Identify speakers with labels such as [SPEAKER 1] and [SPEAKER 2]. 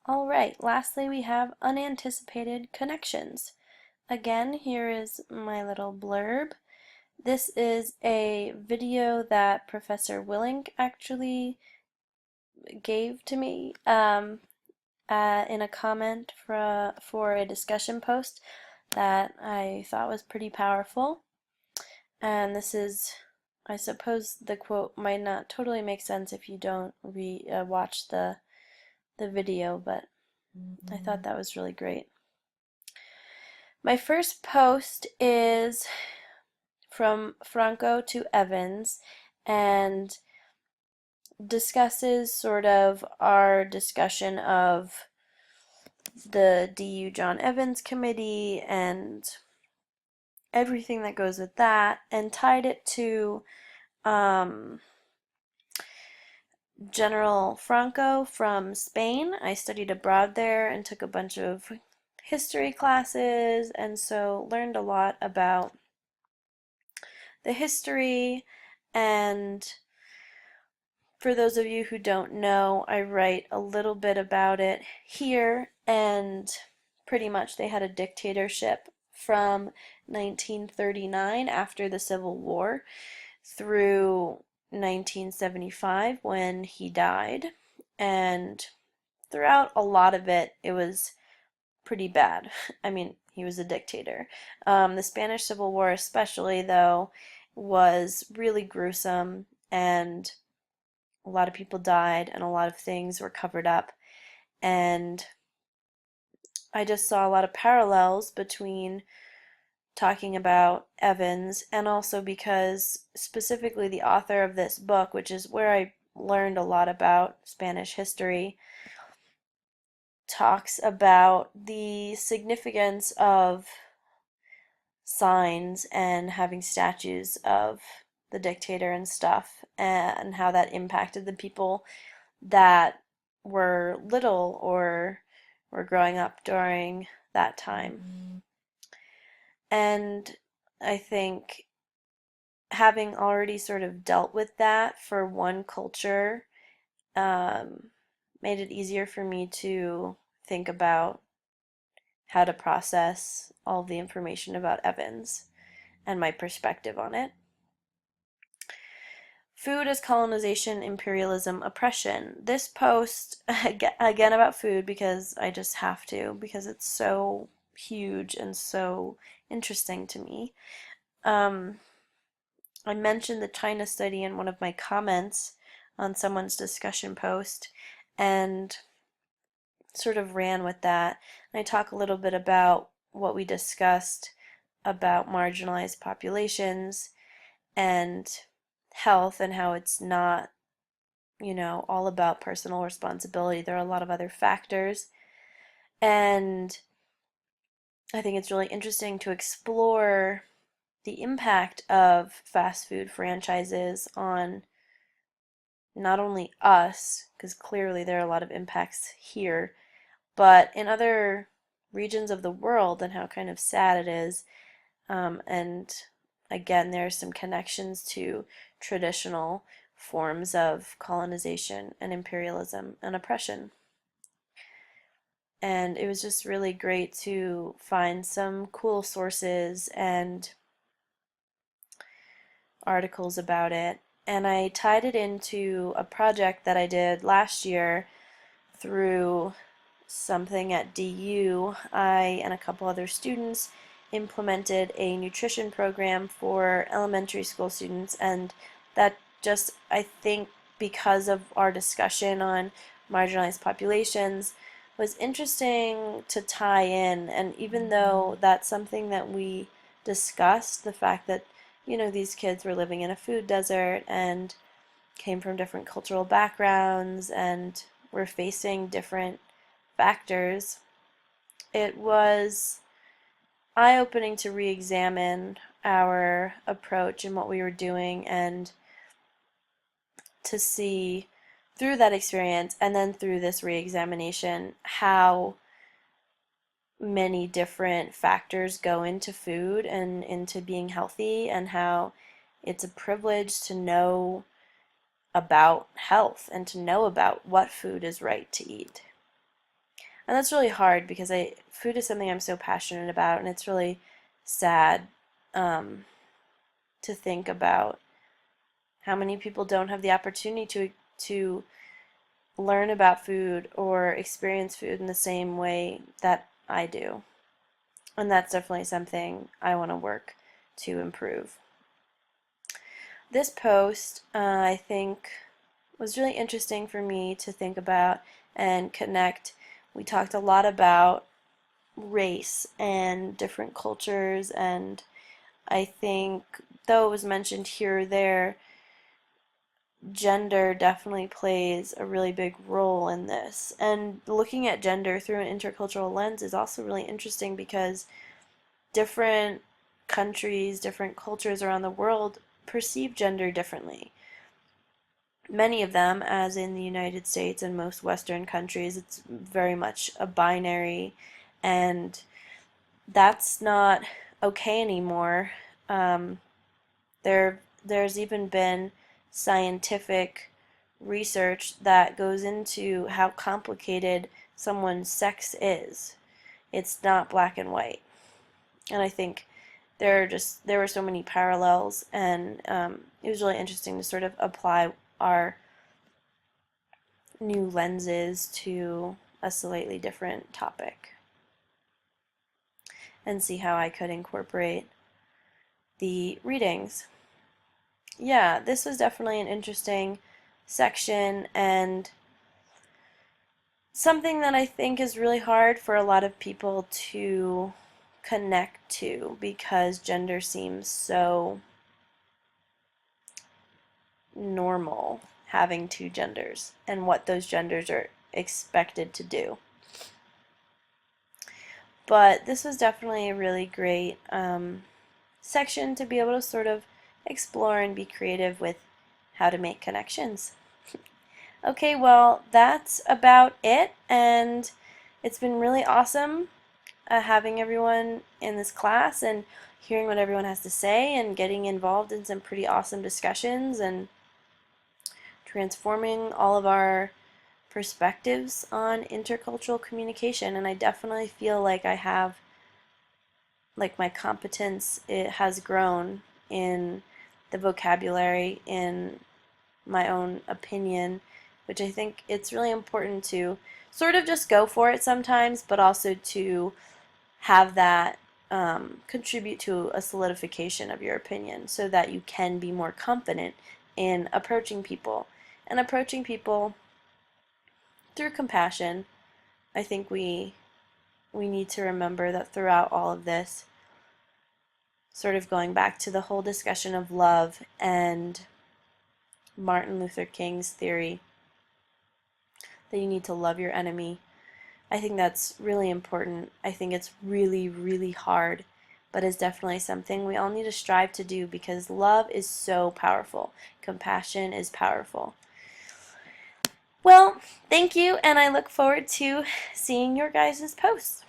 [SPEAKER 1] All right, lastly we have unanticipated connections. Again, here is my little blurb. This is a video that Professor Willink actually gave to me in a comment for a discussion post that I thought was pretty powerful. And this is, I suppose the quote might not totally make sense if you don't watch the video, but I thought that was really great. My first post is from Franco to Evans and discusses sort of our discussion of the DU John Evans Committee and everything that goes with that, and tied it to um, General Franco from Spain. I studied abroad there and took a bunch of history classes, and so learned a lot about the history. And for those of you who don't know, I write a little bit about it here, and pretty much they had a dictatorship from 1939 after the Civil War through 1975 when he died. And throughout a lot of it, it was pretty bad. I mean, he was a dictator. The Spanish Civil War, especially, though, was really gruesome, and a lot of people died, and a lot of things were covered up. And I just saw a lot of parallels between talking about Evans, and also because specifically the author of this book, which is where I learned a lot about Spanish history, talks about the significance of signs and having statues of the dictator and stuff, and how that impacted the people that were little or were growing up during that time. And I think having already sort of dealt with that for one culture um, made it easier for me to think about how to process all the information about Evans and my perspective on it. Food as colonization, imperialism, oppression. This post, again about food because I just have to, because it's so huge and so interesting to me. I mentioned the China study in one of my comments on someone's discussion post and sort of ran with that. And I talk a little bit about what we discussed about marginalized populations and health, and how it's not, all about personal responsibility. There are a lot of other factors. And I think it's really interesting to explore the impact of fast food franchises on not only us, because clearly there are a lot of impacts here, but in other regions of the world, and how kind of sad it is. And again, there are some connections to traditional forms of colonization and imperialism and oppression. And it was just really great to find some cool sources and articles about it. And I tied it into a project that I did last year through something at DU. I and a couple other students implemented a nutrition program for elementary school students, and that just, I think, because of our discussion on marginalized populations, was interesting to tie in. And even though that's something that we discussed, the fact that, these kids were living in a food desert and came from different cultural backgrounds and were facing different factors, it was eye-opening to re-examine our approach and what we were doing, and to see through that experience and then through this re-examination how many different factors go into food and into being healthy, and how it's a privilege to know about health and to know about what food is right to eat. And that's really hard because food is something I'm so passionate about, and it's really sad um, to think about how many people don't have the opportunity to learn about food or experience food in the same way that I do. And that's definitely something I want to work to improve. This post, I think, was really interesting for me to think about and connect. We talked a lot about race and different cultures, and I think, though it was mentioned here or there, gender definitely plays a really big role in this. And looking at gender through an intercultural lens is also really interesting because different countries, different cultures around the world perceive gender differently. Many of them, as in the United States and most Western countries, it's very much a binary, and that's not okay anymore. There's even been scientific research that goes into how complicated someone's sex is. It's not black and white, and I think there were so many parallels, and it was really interesting to sort of apply our new lenses to a slightly different topic and see how I could incorporate the readings. Yeah, this was definitely an interesting section and something that I think is really hard for a lot of people to connect to because gender seems so normal, having two genders and what those genders are expected to do. But this was definitely a really great section to be able to sort of explore and be creative with how to make connections. Okay, well, that's about it, and it's been really awesome having everyone in this class and hearing what everyone has to say and getting involved in some pretty awesome discussions and transforming all of our perspectives on intercultural communication. And I definitely feel like I have, like, my competence, it has grown in the vocabulary, in my own opinion, which I think it's really important to sort of just go for it sometimes, but also to have that contribute to a solidification of your opinion so that you can be more confident in approaching people. And approaching people through compassion. I think we need to remember that throughout all of this, sort of going back to the whole discussion of love and Martin Luther King's theory that you need to love your enemy. I think that's really important. I think it's really, really hard, but it's definitely something we all need to strive to do because love is so powerful. Compassion is powerful. Well, thank you, and I look forward to seeing your guys' posts.